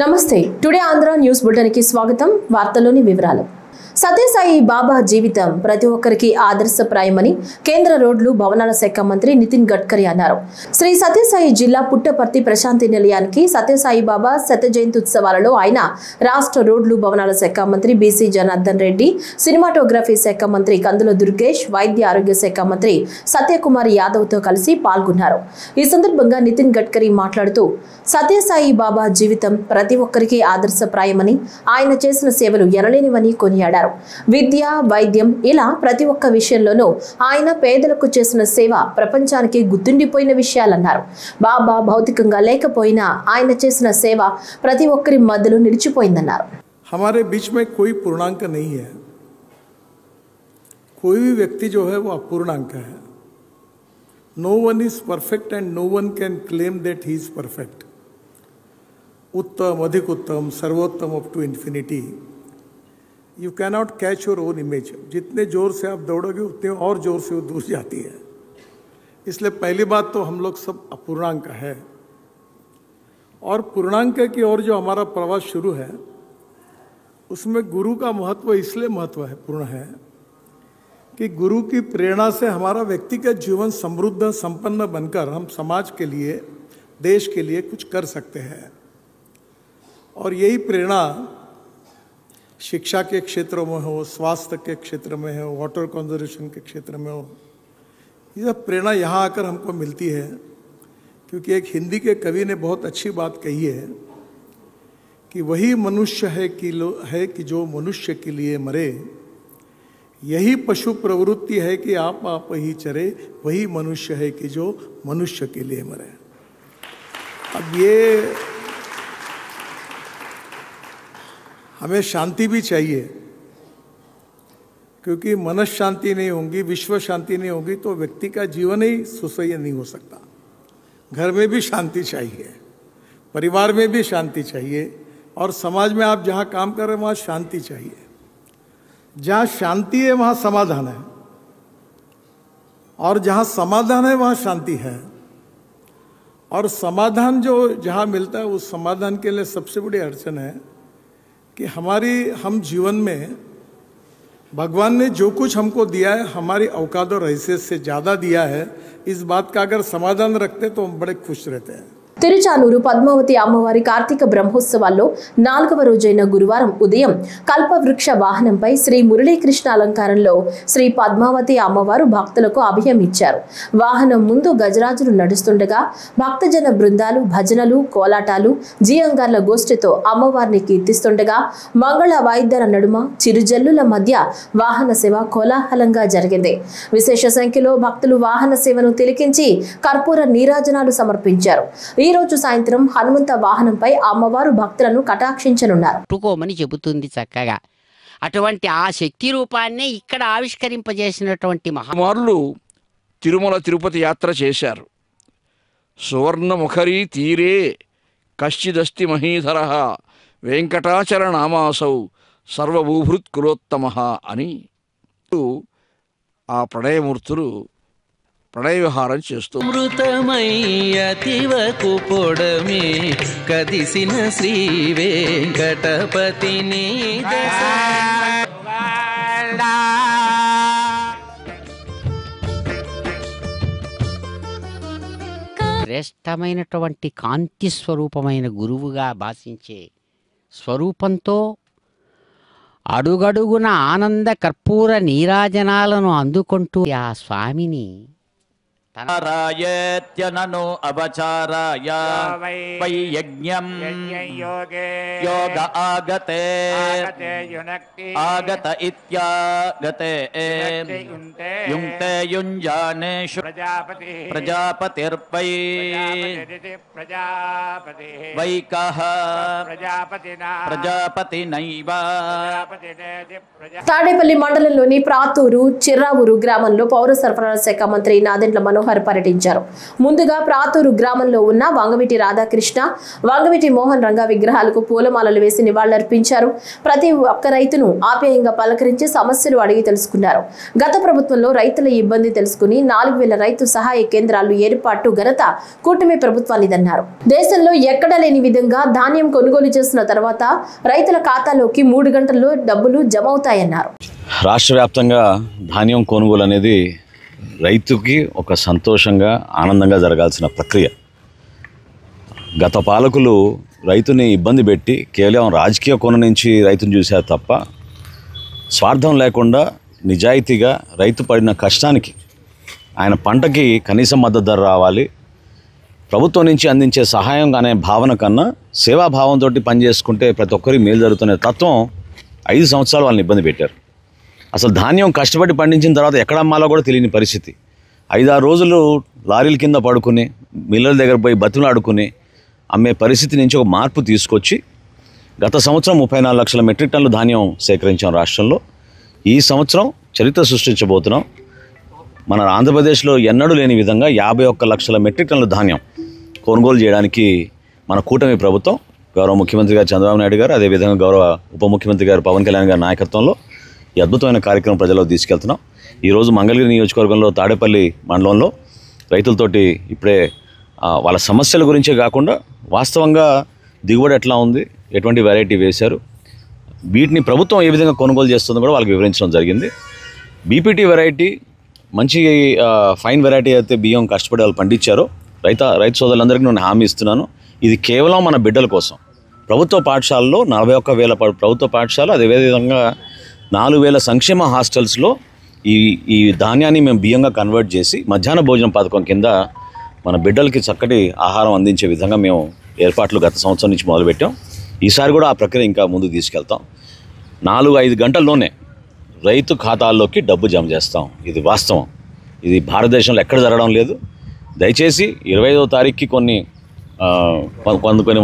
నమస్తే today Andhra news bulletin కి స్వాగతం వార్తల్లోని వివరాలు సత్యసాయి బాబా జీవితం ప్రతి ఒక్కరికి ఆదర్శప్రాయమని కేంద్ర రోడ్లు భవనాల శాఖ మంత్రి నితిన్ గడ్కరీ అన్నారు. శ్రీ సత్యసాయి జిల్లా పుట్టపర్తి ప్రశాంతి నిలయానికి సత్యసాయి బాబా శత జయంతి ఉత్సవాలలో ఆయన రాష్ట్ర రోడ్లు భవనాల శాఖ మంత్రి బీసీ జనార్దన్ రెడ్డి, సినిమాటోగ్రఫీ శాఖ మంత్రి కందుల దుర్గేష్, వైద్య ఆరోగ్య శాఖ మంత్రి సత్యకుమార్ యాదవ్ తో కలిసి పాల్గొన్నారు. ఈ సందర్భంగా నితిన్ గడ్కరీ మాట్లాడుతూ సత్యసాయి బాబా జీవితం ప్రతి ఒక్కరికి ఆదర్శప్రాయమని, ఆయన చేసిన సేవలు ఎనలేనివని కొనియాడారు. విద్య, వైద్యం ఇలా ప్రతి ఒక్క విషయంలోనూ ఆయన పేదలకు చేసిన సేవ ప్రపంచానికి గుర్తుండిపోయిన విషయాలన్నారు. బాబా భౌతికంగా లేకపోయినా ఆయన చేసిన సేవ ప్రతి ఒక్కరి మధ్యలో నిలిచిపోయిందన్నారు. हमारे बीच में कोई पूर्णांक नहीं है. कोई भी व्यक्ति जो है वो अपूर्णांक है. No one is perfect and no one can claim that he is perfect. उत्तम, अधिक उत्तम, सर्वोत्तम up to infinity. You cannot catch your own image. जितने जोर से आप दौड़ोगे उतने और जोर से वो दूर जाती है. इसलिए पहली बात तो हम लोग सब अपूर्णांक है. और पूर्णांक की ओर जो हमारा प्रवास शुरू है उसमें गुरु का महत्व इसलिए महत्वपूर्ण है कि गुरु की प्रेरणा से हमारा व्यक्तिगत जीवन समृद्ध संपन्न बनकर हम समाज के लिए, देश के लिए कुछ कर सकते हैं. और यही प्रेरणा शिक्षा के क्षेत्रों में हो, स्वास्थ्य के क्षेत्र में हो, वाटर कंजर्वेशन के क्षेत्र में हो, ये सब प्रेरणा यहाँ आकर हमको मिलती है. क्योंकि एक हिंदी के कवि ने बहुत अच्छी बात कही है कि वही मनुष्य है कि जो मनुष्य के लिए मरे, यही पशु प्रवृत्ति है कि आप ही चरे, वही मनुष्य है कि जो मनुष्य के लिए मरे. अब ये हमें शांति भी चाहिए, क्योंकि मनस शांति नहीं होगी, विश्व शांति नहीं होगी तो व्यक्ति का जीवन ही सुसह्य नहीं हो सकता. घर में भी शांति चाहिए, परिवार में भी शांति चाहिए, और समाज में आप जहाँ काम कर रहे हैं वहाँ शांति चाहिए. जहाँ शांति है वहाँ समाधान है, और जहाँ समाधान है वहाँ शांति है. और समाधान जो जहाँ मिलता है उस समाधान के लिए सबसे बड़ी अड़चन है कि हम जीवन में भगवान ने जो कुछ हमको दिया है हमारी औकात और हैसियत से ज़्यादा दिया है. इस बात का अगर समाधान रखते तो हम बड़े खुश रहते हैं. తిరుచానూరు పద్మావతి అమ్మవారి కార్తీక బ్రహ్మోత్సవాల్లో 4వ రోజైన గురువారం ఉదయం కల్పవృక్ష వాహనంపై శ్రీ మురళీకృష్ణ అలంకారంలో శ్రీ పద్మావతి అమ్మవారు భక్తులకు అభయం ఇచ్చారు. వాహనం ముందు గజరాజులు నడుస్తుండగా భక్తజన బృందాలు భజనలు, కోలాటాలు, జీయంగార్ల గోష్ఠితో అమ్మవారిని కీర్తిస్తుండగా మంగళ వాయిద్యాల నడుమ చిరుజల్లుల మధ్య వాహన సేవ కోలాహలంగా జరిగింది. విశేష సంఖ్యలో భక్తులు వాహన సేవను తిలకించి కర్పూర నీరాజనాలు సమర్పించారు. ఈ రోజు సాయంత్రం హనుమంత వాహనంపై అమ్మవారు భక్తులను కటాక్షించనున్నారు. పట్టుకోమని చెబుతుంది చక్కగా. అటువంటి ఆ శక్తి రూపాన్ని ఇక్కడ ఆవిష్కరింపజేసినటువంటి మహామారులు తిరుమల తిరుపతి యాత్ర చేశారు. సువర్ణముఖరీ తీరే కశ్చిదస్తి మహీధర వెంకటాచల నామాసౌ సర్వభూభృత్ కులోత్తమ అని ఆ ప్రణయమూర్తులు ప్రణయ విహారం చేస్తూ మృతమయ్యతివకు పొడమే కదిసిన శ్రీ వెంకటపతిని శ్రేష్టమైనటువంటి కాంతి స్వరూపమైన గురువుగా భాషించే స్వరూపంతో అడుగడుగున ఆనంద కర్పూర నీరాజనాలను అందుకుంటూ ఆ స్వామిని రాయేత్యనను అవచారాయ వై యజ్ఞం యోగ ఆగతే ఆగత ఇత్యాగతే యుంక్తే యుంజానేషు ప్రజాపతిర్వై వైకః ప్రజాపతినైవ. తాడేపల్లి మండలంలోని ప్రాతూరు చిర్రావూరు గ్రామంలో పౌర సరఫరాల శాఖ మంత్రి నాదెండ్ల మనోహర్ వారు పర్యటించారు. ముందుగా ప్రాతూరు గ్రామంలో ఉన్న వంగవీటి రాధాకృష్ణ, వంగవీటి మోహన్ రంగా విగ్రహాలకు పూలమాలలు వేసి నివాళులర్పించారు. ప్రతి ఒక్క రైతును ఆప్యాయంగా పలకరించి సమస్యలు అడిగి తెలుసుకున్నారు. గత ప్రభుత్వంలో రైతుల ఇబ్బంది తెలుసుకుని 4,000 రైతు సహాయ కేంద్రాలు ఏర్పాటు ఘనత కూటమి ప్రభుత్వానిదన్నారు. దేశంలో ఎక్కడా లేని విధంగా ధాన్యం కొనుగోలు చేసిన తర్వాత రైతుల ఖాతాలోకి 3 గంటల్లో డబ్బులు జమ అవుతాయన్నారు. రాష్ట్ర వ్యాప్తంగా ధాన్యం కొనుగోలు అనేది రైతుకి ఒక సంతోషంగా ఆనందంగా జరగాల్సిన ప్రక్రియ. గత పాలకులు రైతుని ఇబ్బంది పెట్టి కేవలం రాజకీయ కోణం నుంచి రైతుని చూశారు తప్ప స్వార్థం లేకుండా నిజాయితీగా రైతు పడిన కష్టానికి ఆయన పంటకి కనీస మద్దతు ధర రావాలి, ప్రభుత్వం నుంచి అందించే సహాయం అనే భావన కన్నా సేవాభావంతో పనిచేసుకుంటే ప్రతి ఒక్కరికి మేలు జరుగుతున్న తత్వం 5 సంవత్సరాలు వాళ్ళని ఇబ్బంది పెట్టారు. అసలు ధాన్యం కష్టపడి పండించిన తర్వాత ఎక్కడ అమ్మాలో కూడా తెలియని పరిస్థితి. 5-6 రోజులు లారీల కింద పడుకుని మిల్లల దగ్గర పోయి బతిమలాడుకుని అమ్మే పరిస్థితి నుంచి ఒక మార్పు తీసుకొచ్చి గత సంవత్సరం 34 లక్షల మెట్రిక్ టన్నుల ధాన్యం సేకరించాం రాష్ట్రంలో. ఈ సంవత్సరం చరిత్ర సృష్టించబోతున్నాం. మన ఆంధ్రప్రదేశ్లో ఎన్నడూ లేని విధంగా 51 లక్షల మెట్రిక్ టన్నుల ధాన్యం కొనుగోలు చేయడానికి మన కూటమి ప్రభుత్వం గౌరవ ముఖ్యమంత్రి గారు చంద్రబాబు నాయుడు గారు, అదేవిధంగా గౌరవ ఉప ముఖ్యమంత్రి గారు పవన్ కళ్యాణ్ గారి నాయకత్వంలో ఈ అద్భుతమైన కార్యక్రమం ప్రజలకు తీసుకెళ్తున్నాం. ఈరోజు మంగళగిరి నియోజకవర్గంలో తాడేపల్లి మండలంలో రైతులతోటి ఇప్పుడే వాళ్ళ సమస్యల గురించే కాకుండా వాస్తవంగా దిగుబడి ఎట్లా ఉంది, ఎటువంటి వెరైటీ వేశారు, వీటిని ప్రభుత్వం ఏ విధంగా కొనుగోలు చేస్తుందో కూడా వాళ్ళకి వివరించడం జరిగింది. బీపీటీ వెరైటీ మంచి ఫైన్ వెరైటీ అయితే బియ్యం కష్టపడి వాళ్ళు పండించారో రైతు సోదరులందరికీ నేను హామీ ఇస్తున్నాను. ఇది కేవలం మన బిడ్డల కోసం. ప్రభుత్వ పాఠశాలలో 41,000 ప్రభుత్వ పాఠశాల, అదేవిధంగా 4,000 సంక్షేమ హాస్టల్స్లో ఈ ధాన్యాన్ని మేము బియ్యంగా కన్వర్ట్ చేసి మధ్యాహ్న భోజనం పథకం కింద మన బిడ్డలకి చక్కటి ఆహారం అందించే విధంగా మేము ఏర్పాట్లు గత సంవత్సరం నుంచి మొదలుపెట్టాం. ఈసారి కూడా ఆ ప్రక్రియ ఇంకా ముందుకు తీసుకెళ్తాం. 4-5 గంటల్లోనే రైతు ఖాతాల్లోకి డబ్బు జమ చేస్తాం. ఇది వాస్తవం. ఇది భారతదేశంలో ఎక్కడ జరగడం లేదు. దయచేసి 25వ తారీఖుకి కొన్ని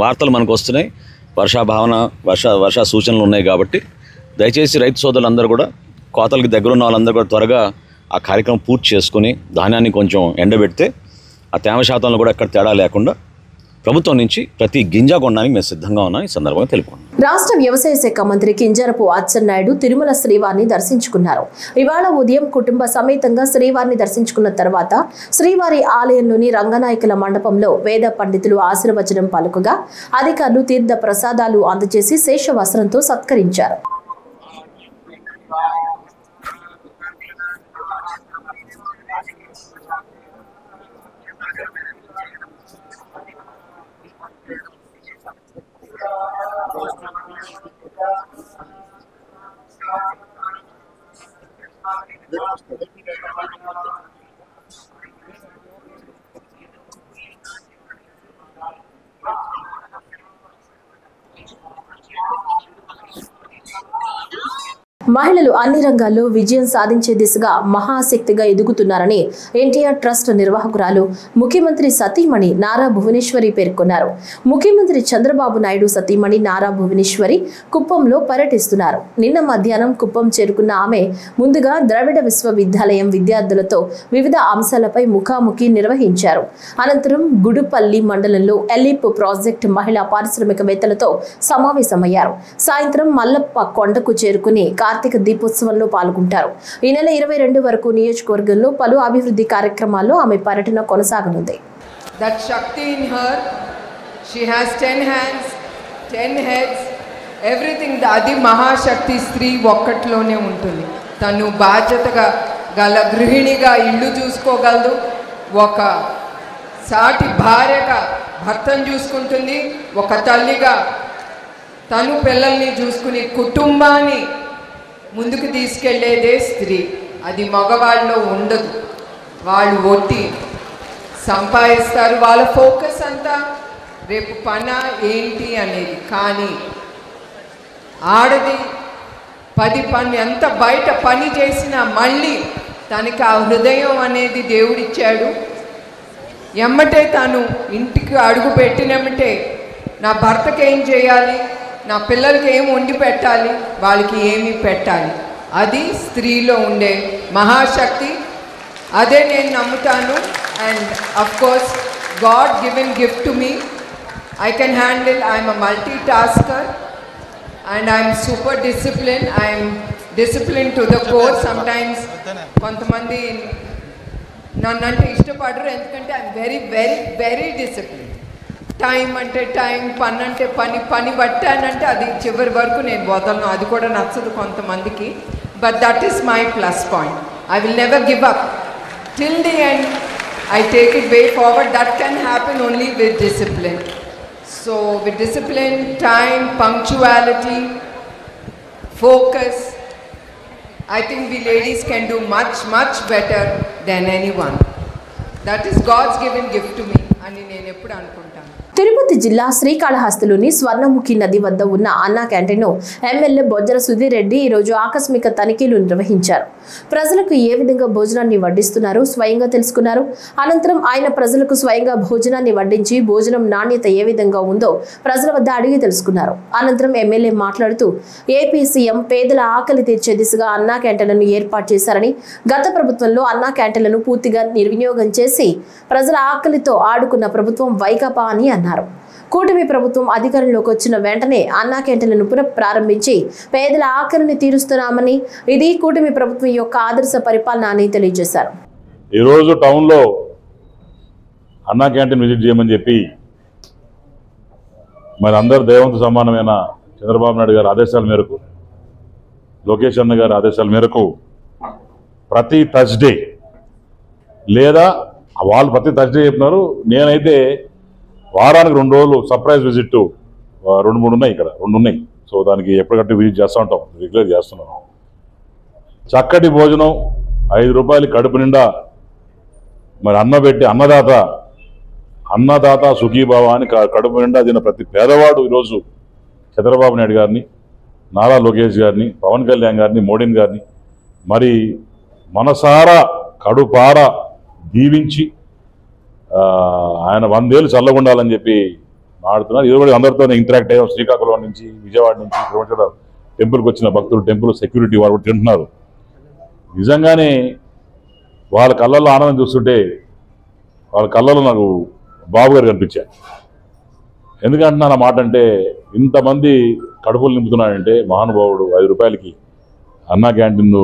వార్తలు మనకు వస్తున్నాయి. వర్ష సూచనలు ఉన్నాయి కాబట్టి దయచేసి రైతు సోదరులందరూ కూడా కోతలకి దగ్గర ఉన్న వాళ్ళందరూ కూడా త్వరగా ఆ కార్యక్రమం పూర్తి చేసుకుని ధాన్యాన్ని కొంచెం ఎండబెడితే ఆ తేమ శాతంలో కూడా ఎక్కడ తేడా లేకుండా ప్రభుత్వం నుంచి ప్రతి గింజ కొనడానికి మేము సిద్ధంగా ఉన్నాం. ఈ సందర్భంగా తెలుపుకున్నాం. రాష్ట్ర వ్యవసాయ శాఖ మంత్రి కింజరపు అచ్చెన్నాయుడు తిరుమల శ్రీవారిని దర్శించుకున్నారు. ఇవాళ ఉదయం కుటుంబ సమేతంగా శ్రీవారిని దర్శించుకున్న తర్వాత శ్రీవారి ఆలయంలోని రంగనాయకుల మండపంలో వేద పండితులు ఆశీర్వచనం పలుకగా అధికారులు తీర్థ ప్రసాదాలు అందజేసి శేష వస్త్రంతో సత్కరించారు. మహిళలు అన్ని రంగాల్లో విజయం సాధించే దిశగా మహాశక్తిగా ఎదుగుతున్నారని ఎన్టీఆర్ ట్రస్ట్ నిర్వాహకురాలు ముఖ్యమంత్రి సతీమణి నారా భువనేశ్వరి పేర్కొన్నారు. ముఖ్యమంత్రి చంద్రబాబు నాయుడు సతీమణి నారా భువనేశ్వరి కుప్పంలో పర్యటిస్తున్నారు. నిన్న మధ్యాహ్నం కుప్పం చేరుకున్న ఆమె ముందుగా ద్రవిడ విశ్వవిద్యాలయం విద్యార్థులతో వివిధ అంశాలపై ముఖాముఖి నిర్వహించారు. అనంతరం గుడుపల్లి మండలంలో ఎల్లిప్ ప్రాజెక్టు మహిళా పారిశ్రామికవేత్తలతో సమావేశమయ్యారు. సాయంత్రం మల్లప్ప కొండకు చేరుకుని కార్తీక దీపోత్సవంలో పాల్గొంటారు. ఈ నెల 22 వరకు నియోజకవర్గంలో పలు అభివృద్ధి కార్యక్రమాల్లో ఆమె పర్యటన కొనసాగనుంది. That Shakti in her, she has 10 hands, 10 heads, everything. అది మహాశక్తి స్త్రీ ఒక్కట్లోనే ఉంటుంది. తను బాధ్యతగా గల గృహిణిగా ఇల్లు చూసుకోగలదు, ఒక సాటి భార్యగా భర్తను చూసుకుంటుంది, ఒక తల్లిగా తను పిల్లల్ని చూసుకుని కుటుంబాన్ని ముందుకు తీసుకెళ్లేదే స్త్రీ. అది మగవాళ్ళలో ఉండదు. వాళ్ళు ఒట్టి సంపాదిస్తారు, వాళ్ళ ఫోకస్ అంతా రేపు పని ఏంటి అనేది. కానీ ఆడది 10 పని ఎంత బయట పని చేసినా మళ్ళీ తనకి ఆ హృదయం అనేది దేవుడిచ్చాడు. ఎమ్మటే తను ఇంటికి అడుగు పెట్టినమ్మటే నా భర్తకి ఏం చేయాలి, నా పిల్లలకి ఏం వండి పెట్టాలి, వాళ్ళకి ఏమి పెట్టాలి, అది స్త్రీలో ఉండే మహాశక్తి. అదే నేను నమ్ముతాను. And of course, God-given gift to me. I can handle, I'm a multitasker and I'm super disciplined. I'm disciplined to the core. Sometimes కొంతమంది నన్నంటే ఇష్టపడరు ఎందుకంటే I'm very very very discipline. Time అంటే టైం, పని అంటే పని పట్టానంటే అది చివరి వరకు నేను వదలను. అది కూడా నచ్చదు కొంతమందికి. But that is my plus point. I will never give up till the end. I take it way forward. That can happen only with discipline. So with discipline, time, punctuality, focus, I think we ladies can do much, much better than anyone. That is God's given gift to me. అని నేను ఎప్పుడు అనుకుంటాను. తిరుపతి జిల్లా శ్రీకాళహస్తిలోని స్వర్ణముఖి నది వద్ద ఉన్న అన్నా క్యాంటీన్ను MLA Bojjala Sudheer Reddy ఈరోజు ఆకస్మిక తనిఖీలు నిర్వహించారు. ప్రజలకు ఏ విధంగా భోజనాన్ని వడ్డిస్తున్నారో స్వయంగా తెలుసుకున్నారు. అనంతరం ఆయన ప్రజలకు స్వయంగా భోజనాన్ని వడ్డించి భోజనం నాణ్యత ఏ విధంగా ఉందో ప్రజల వద్ద అడిగి తెలుసుకున్నారు. అనంతరం ఎమ్మెల్యే మాట్లాడుతూ ఏపీ సీఎం పేదల ఆకలి తీర్చే దిశగా అన్నా క్యాంటీన్లను ఏర్పాటు చేశారని, గత ప్రభుత్వంలో అన్నా క్యాంటీన్లను పూర్తిగా నిర్వినియోగం చేసి ప్రజల ఆకలితో ఆడుకున్న ప్రభుత్వం వైకాపా అని అన్నారు. కూటమి ప్రభుత్వం అధికారంలోకి వచ్చిన వెంటనే అన్నా క్యాంటీన్లను పునఃప్రారంభించి పేదల ఆకలిని తీరుస్తున్నామని, ఇది కూటమి ప్రభుత్వం యొక్క ఆదర్శ పరిపాలన అని తెలియజేశారు. ఈరోజు టౌన్లో అన్నా క్యాంటీన్ విజిట్ చేయమని చెప్పి మరి అందరు దేవంతో సమానమైన చంద్రబాబు నాయుడు గారి ఆదేశాల మేరకు, లోకేష్ అన్న గారి ఆదేశాల మేరకు ప్రతి థర్స్డే లేదా వాళ్ళు ప్రతి థర్స్డే చెప్తున్నారు, నేనైతే వారానికి 2 రోజులు సర్ప్రైజ్ విజిట్ 2-3 ఉన్నాయి, ఇక్కడ 2 ఉన్నాయి. సో దానికి ఎప్పటికట్టు విజిట్ చేస్తూ ఉంటాం, రెగ్యులర్ చేస్తున్నాం. చక్కటి భోజనం 5 రూపాయలు కడుపు నిండా మరి అన్నబెట్టి అన్నదాత సుఖీభావ అని కడుపు నిండా తిన్న ప్రతి పేదవాడు ఈరోజు చంద్రబాబు నాయుడు గారిని, నారా లోకేష్ గారిని, పవన్ కళ్యాణ్ గారిని, మోడీని గారిని మరి మనసారా కడుపారా దీవించి ఆయన 100 ఏళ్ళు చల్లగుండాలని చెప్పి మాడుతున్నారు. ఇది కూడా అందరితో ఇంటరాక్ట్ అయ్యాం. శ్రీకాకుళం నుంచి, విజయవాడ నుంచి, ఇక్కడ టెంపుల్కి వచ్చిన భక్తులు, టెంపుల్ సెక్యూరిటీ వాళ్ళు కూడా తింటున్నారు. నిజంగానే వాళ్ళ కళ్ళల్లో ఆనందం చూస్తుంటే వాళ్ళ కళ్ళల్లో నాకు బాబు గారు కనిపించారు. ఎందుకంటున్నాను ఆ మాట అంటే, ఇంతమంది కడుపులు నింపుతున్నాడంటే మహానుభావుడు 5 రూపాయలకి అన్నా క్యాంటీన్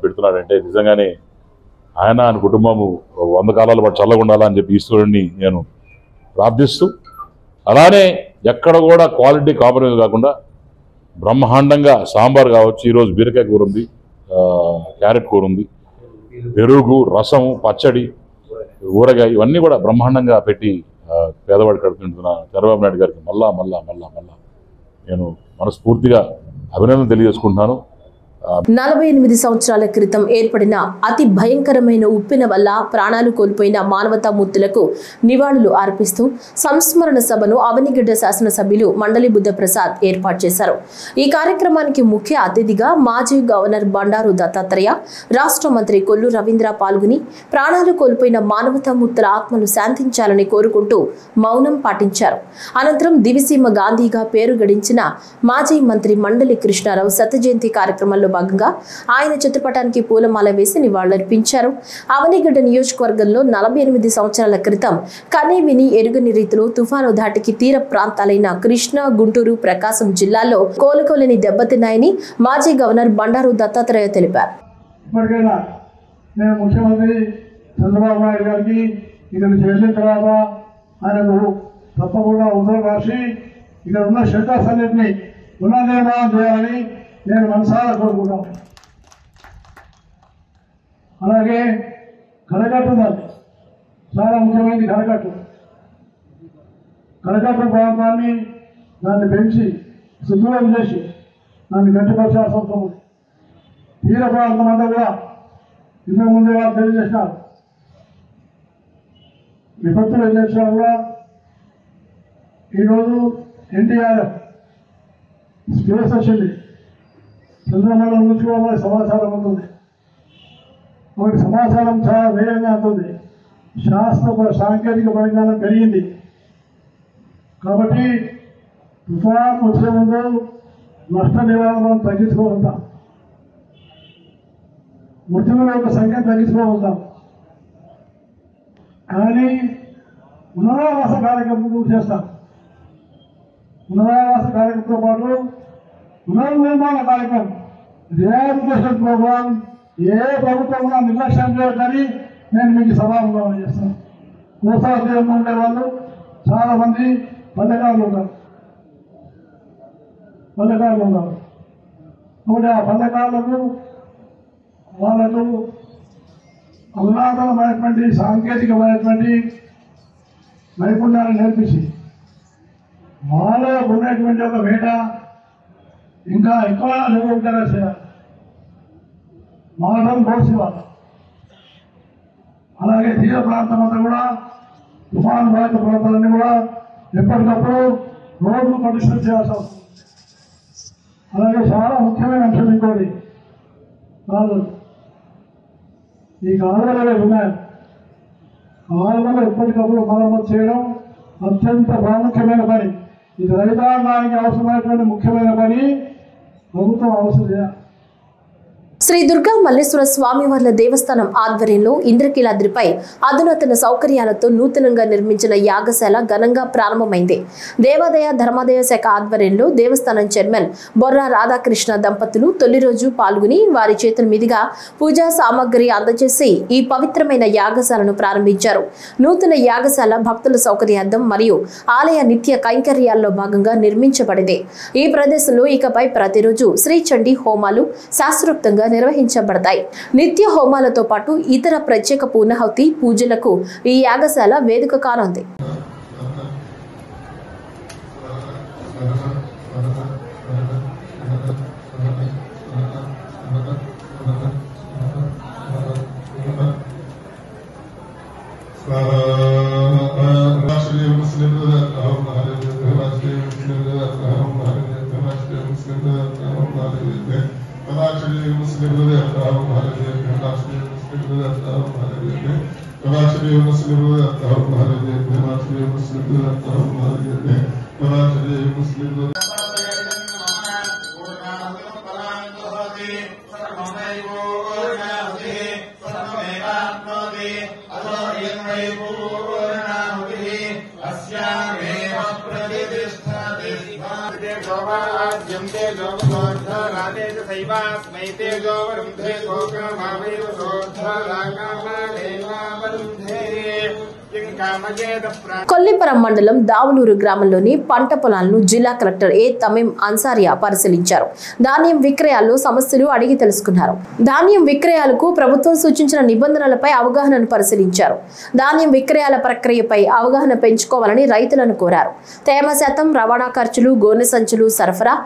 పెడుతున్నాడంటే నిజంగానే ఆయన కుటుంబము 100 కాలాల పాటు చల్లగుండాలని చెప్పి ఈశ్వరుడిని నేను ప్రార్థిస్తూ, అలానే ఎక్కడ కూడా క్వాలిటీ కాంప్రమైజ్ కాకుండా బ్రహ్మాండంగా సాంబార్ కావచ్చు, ఈరోజు బీరకాయ కూర ఉంది, క్యారెట్ కూర ఉంది, పెరుగు, రసము, పచ్చడి, ఊరగాయ ఇవన్నీ కూడా బ్రహ్మాండంగా పెట్టి పేదవాడి కడుపుతుంటున్న చంద్రబాబు నాయుడు గారికి మళ్ళా నేను మనస్ఫూర్తిగా అభినందన తెలియజేసుకుంటున్నాను. 48 సంవత్సరాల క్రితం ఏర్పడిన అతి భయంకరమైన ఉప్పెన వల్ల ప్రాణాలు కోల్పోయిన మానవతా మూర్తులకు నివాళులు అర్పిస్తూ సంస్మరణ సభను అవనిగడ్డ శాసనసభ్యులు మండలి బుద్ధప్రసాద్ ఏర్పాటు చేశారు. ఈ కార్యక్రమానికి ముఖ్య అతిథిగా మాజీ గవర్నర్ బండారు దత్తాత్రేయ, రాష్ట్ర మంత్రి కొల్లు రవీంద్ర పాల్గొని ప్రాణాలు కోల్పోయిన మానవతా మూర్తుల ఆత్మలు శాంతించాలని కోరుకుంటూ మౌనం పాటించారు. అనంతరం దివిసీమ గాంధీగా పేరు గడించిన మాజీ మంత్రి మండలి కృష్ణారావు శత జయంతి కార్యక్రమంలో భాగంగా ఆయన చిత్రపటానికి పూలమాల వేసి నివాళులర్పించారు. అవనిగడ్డ నియోజకవర్గంలో 48 సంవత్సరాల క్రితం కనీ విని ఎరుగని రీతిలో తుఫాను ధాటికి తీర ప్రాంతాలైన కృష్ణా, గుంటూరు, ప్రకాశం జిల్లాల్లో కోలుకోలేని దెబ్బతిన్నాయని మాజీ గవర్నర్ బండారు దత్తాత్రేయ తెలిపారు. ఇప్పటికైనా నేను ముఖ్యమంత్రి చంద్రబాబు నాయుడు గారికి ఇక్కడ చేసిన తర్వాత ఆయనకు తప్పకుండా ఉత్తరం రాసి ఇక్కడ ఉన్న షెల్టర్స్ అన్నింటినీ పునర్నిర్మాణం చేయాలని నేను మనసారా కోరుకుంటాను. అలాగే కరకట్టు చాలా ముఖ్యమైనది. కరకట్టు ప్రాంతాన్ని దాన్ని పెంచి సుదూరం చేసి దాన్ని గట్టిపరచాల్సిన అవసరం ఉంది. తీర ప్రాంతం అంతా కూడా ఇంతకుముందే వాళ్ళు తెలియజేసినారు. విపత్తులు చేసినా కూడా ఈరోజు ఎన్టీఆర్ఎఫ్ స్పేస్ వచ్చింది. చంద్రమండలం నుంచి కూడా సమాచారం ఉంటుంది. ఒకటి సమాచారం చాలా వేగంగా ఉంటుంది. శాస్త్ర సాంకేతిక పరిజ్ఞానం పెరిగింది. కాబట్టి తుఫాన్ వచ్చే ముందు నష్ట నివారణ తగ్గించుకోగలుగుతాం, మృతుల యొక్క సంఖ్య తగ్గించుకోగలుగుతాం. కానీ పునరావాస కార్యక్రమం చేస్తాం. పునరావాస కార్యక్రమంతో పాటు పునర్నిర్మాణ కార్యక్రమం, రిహాబిలిటేషన్ ప్రోగ్రాం ఏ ప్రభుత్వం నిర్లక్ష్యం చేయొద్దని నేను మీకు సభాముఖం చేస్తాను. కోసాధ్యం ఉండే వాళ్ళు చాలామంది పల్లెకారులు ఉన్నారు. కాబట్టి ఆ పల్లెకారులకు వాళ్ళకు అధునాతనమైనటువంటి సాంకేతికమైనటువంటి నైపుణ్యాన్ని నేర్పించి వాళ్ళకు ఉన్నటువంటి ఒక వేట ఇంకా ఎక్కువ నిర్వహించారా చేయాలి. మాటలు కోసేవాళ్ళు. అలాగే తీర ప్రాంతం అంతా కూడా తుఫాను బాధిత ప్రాంతాలన్నీ కూడా ఎప్పటికప్పుడు రోడ్లు పరిశీలన చేయాల్సి వస్తుంది. అలాగే చాలా ముఖ్యమైన అంశం ఇంకోటి, కాలువలు. ఈ కాలువలు ఉన్నాయి. కాలువలు ఎప్పటికప్పుడు మరమ్మతు చేయడం అత్యంత ప్రాముఖ్యమైన పని. ఇది రైతాంగానికి అవసరమైనటువంటి ముఖ్యమైన పని. ప్రభుత్వం అవసరం చేయాలి. శ్రీ దుర్గా మల్లేశ్వర స్వామివార్ల దేవస్థానం ఆధ్వర్యంలో ఇంద్రకీలాద్రిపై అధునాతన సౌకర్యాలతో నూతనంగా నిర్మించిన యాగశాల ఘనంగా ప్రారంభమైంది. దేవాదాయ ధర్మాదాయ శాఖ ఆధ్వర్యంలో దేవస్థానం చైర్మన్ బొర్రా రాధాకృష్ణ దంపతులు తొలి రోజు పాల్గొని వారి చేతుల మీదుగా పూజా సామాగ్రి అందజేసి ఈ పవిత్రమైన యాగశాలను ప్రారంభించారు. నూతన యాగశాల భక్తుల సౌకర్యార్థం మరియు ఆలయ నిత్య కైంకర్యాల్లో భాగంగా నిర్మించబడింది. ఈ ప్రదేశంలో ఇకపై ప్రతిరోజు శ్రీ చండీ హోమాలు శాస్త్రోక్తంగా నిర్వహించబడతాయి. నిత్య హోమాలతో పాటు ఇతర ప్రత్యేక పూర్ణాహుతి పూజలకు ఈ యాగశాల వేదిక కానుంది. కొల్లిపరం మండలం దావులూరు గ్రామంలోని పంట పొలాలను జిల్లా కలెక్టర్ ఏ తమీం అన్సారియా పరిశీలించారు. ధాన్యం విక్రయాల్లో సమస్యలు అడిగి తెలుసుకున్నారు. ధాన్యం విక్రయాలకు ప్రభుత్వం సూచించిన నిబంధనలపై అవగాహనను పరిశీలించారు. ధాన్యం విక్రయాల ప్రక్రియపై అవగాహన పెంచుకోవాలని రైతులను కోరారు. తేమ శాతం, రవాణా ఖర్చులు, గోనె సంచులు సరఫరా,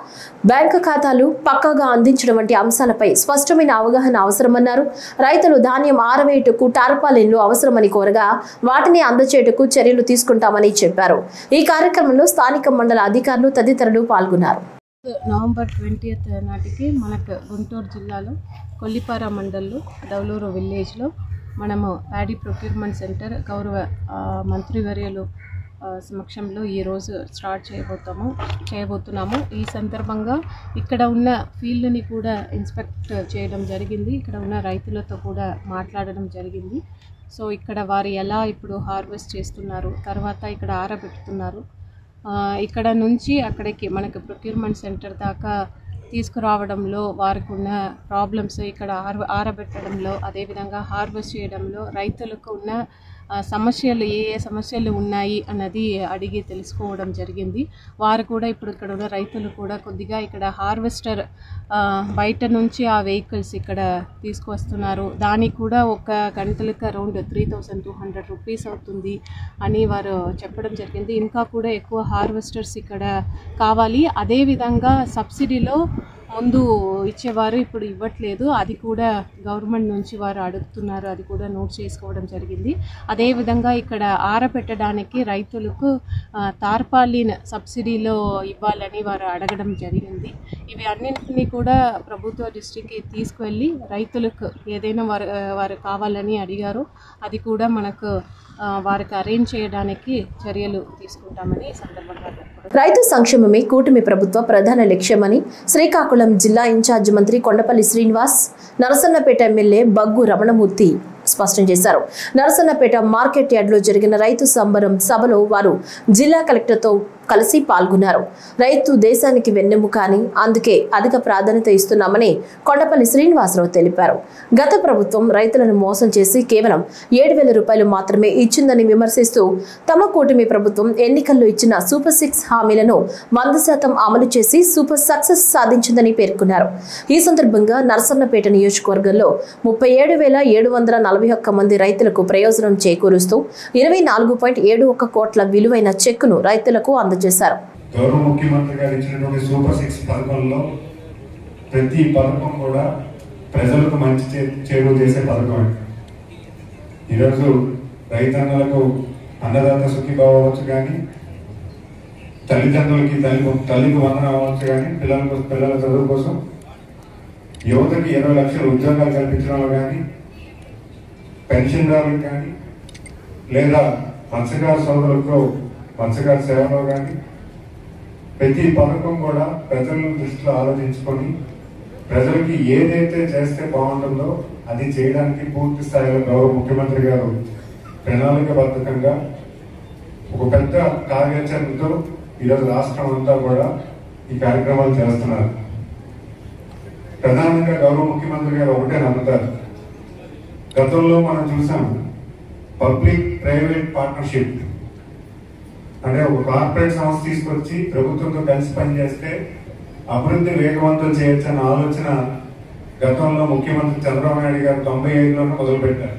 బ్యాంకు ఖాతాలు పక్కాగా అందించడం వంటి అంశాలపై స్పష్టమైన అవగాహన అవసరమన్నారు. రైతులు ధాన్యం ఆరవేయుటకు టార్పాలిన్లు అవసరమని కోరగా వాటిని అందచేయుటకు చర్యలు తీసుకుంటామని చెప్పారు. ఈ కార్యక్రమంలో స్థానిక మండల అధికారులు తదితరులు పాల్గొన్నారు. నవంబర్ 20th నాటికి మనకు గుంటూరు జిల్లాలో కొల్లిపార మండల్లో దౌలూరు విలేజ్లో మనము ప్యాడీ ప్రొక్యూర్మెంట్ సెంటర్ గౌరవ మంత్రివర్యులు సమక్షంలో ఈరోజు స్టార్ట్ చేయబోతున్నాము. ఈ సందర్భంగా ఇక్కడ ఉన్న ఫీల్డ్ని కూడా ఇన్స్పెక్ట్ చేయడం జరిగింది. ఇక్కడ ఉన్న రైతులతో కూడా మాట్లాడడం జరిగింది. సో ఇక్కడ వారు ఎలా ఇప్పుడు హార్వెస్ట్ చేస్తున్నారు, తర్వాత ఇక్కడ ఆరబెడుతున్నారు, ఇక్కడ నుంచి అక్కడికి మనకు ప్రొక్యూర్మెంట్ సెంటర్ దాకా తీసుకురావడంలో వారికి ఉన్న ప్రాబ్లమ్స్, ఇక్కడ ఆరబెట్టడంలో, అదేవిధంగా హార్వెస్ట్ చేయడంలో రైతులకు ఉన్న సమస్యలు ఏ సమస్యలు ఉన్నాయి అన్నది అడిగి తెలుసుకోవడం జరిగింది. వారు కూడా ఇప్పుడు ఇక్కడ ఉన్న రైతులు కూడా కొద్దిగా ఇక్కడ హార్వెస్టర్ బయట నుంచి ఆ వెహికల్స్ ఇక్కడ తీసుకువస్తున్నారు, దానికి కూడా ఒక గంటలకు అరౌండ్ 3200 రూపీస్ అవుతుంది అని వారు చెప్పడం జరిగింది. ఇంకా కూడా ఎక్కువ హార్వెస్టర్స్ ఇక్కడ కావాలి. అదేవిధంగా సబ్సిడీలో ముందు ఇచ్చేవారు, ఇప్పుడు ఇవ్వట్లేదు, అది కూడా గవర్నమెంట్ నుంచి వారు అడుగుతున్నారు, అది కూడా నోట్ చేసుకోవడం జరిగింది. అదేవిధంగా ఇక్కడ ఆరబెట్టడానికి రైతులకు తార్పాలిన్ సబ్సిడీలో ఇవ్వాలని వారు అడగడం జరిగింది. ఇవి అన్నింటినీ కూడా ప్రభుత్వ దృష్టికి తీసుకువెళ్ళి రైతులకు ఏదైనా వారు కావాలని అడిగారు, అది కూడా మనకు వారికి అరేంజ్ చేయడానికి చర్యలు తీసుకుంటామని సందర్భంగా రైతు సంక్షేమమే కూటమి ప్రభుత్వ ప్రధాన లక్ష్యమని శ్రీకాకుళం జిల్లా ఇన్ఛార్జ్ మంత్రి కొండపల్లి శ్రీనివాస్, నరసన్నపేట ఎమ్మెల్యే బగ్గు రమణమూర్తి స్పష్టం చేశారు. నరసన్నపేట మార్కెట్ యార్డ్లో జరిగిన రైతు సంబరం సభలో వారు జిల్లా కలెక్టర్తో కలిసి పాల్గొన్నారు. రైతు దేశానికి వెన్నెముక అని అందుకే అధిక ప్రాధాన్యత ఇస్తున్నామని కొండపల్లి శ్రీనివాసరావు తెలిపారు. గత ప్రభుత్వం రైతులను మోసం చేసి కేవలం 7,000 రూపాయలు మాత్రమే ఇచ్చిందని విమర్శిస్తూ తమ కూటమి ప్రభుత్వం ఎన్నికల్లో ఇచ్చిన సూపర్ 6 హామీలను 100% అమలు చేసి సూపర్ సక్సెస్ సాధించిందని పేర్కొన్నారు. ఈ సందర్భంగా నరసన్నపేట నియోజకవర్గంలో 37,741 మంది రైతులకు ప్రయోజనం చేకూరుస్తూ 24.71 కోట్ల విలువైన చెక్కును రైతులకు అందజేశారు. గౌరవ ముఖ్యమంత్రి గారు ఇచ్చినటువంటి సూపర్ 6 పథకంలో ప్రతి పథకం కూడా ప్రజలకు మంచి చేరువ చేసే పథకం. ఈరోజు రైతన్నలకు అన్నదాత సుఖీభావ అవ్వచ్చు కానీ, తల్లిదండ్రులకి తల్లికి వందనం అవ్వచ్చు కానీ, పిల్లల చదువు కోసం యువతకి 20 లక్షల ఉద్యోగాలు కల్పించడంలో కానీ, పెన్షన్దారులకు కానీ, లేదా మత్స్యకార సోదరులకు మత్స్యకార సేవలో కానీ ప్రతి పథకం కూడా ప్రజల దృష్టిలో ఆలోచించుకొని ప్రజలకి ఏదైతే చేస్తే బాగుంటుందో అది చేయడానికి పూర్తి స్థాయిలో గౌరవ ముఖ్యమంత్రి గారు ప్రణాళికబద్ధంగా ఒక పెద్ద కార్యాచరణతో ఈరోజు రాష్ట్రం అంతా కూడా ఈ కార్యక్రమాలు చేస్తున్నారు. ప్రధానంగా గౌరవ ముఖ్యమంత్రి గారు ఒకటే నమ్ముతారు. గతంలో మనం చూసాం పబ్లిక్ ప్రైవేట్ పార్ట్నర్షిప్ అంటే ఒక కార్పొరేట్ సంస్థ తీసుకొచ్చి ప్రభుత్వంతో కలిసి పనిచేస్తే అభివృద్ధి వేగవంతం చేయొచ్చన్న ఆలోచన గతంలో ముఖ్యమంత్రి చంద్రబాబు నాయుడు గారు 95లోనే మొదలుపెట్టారు.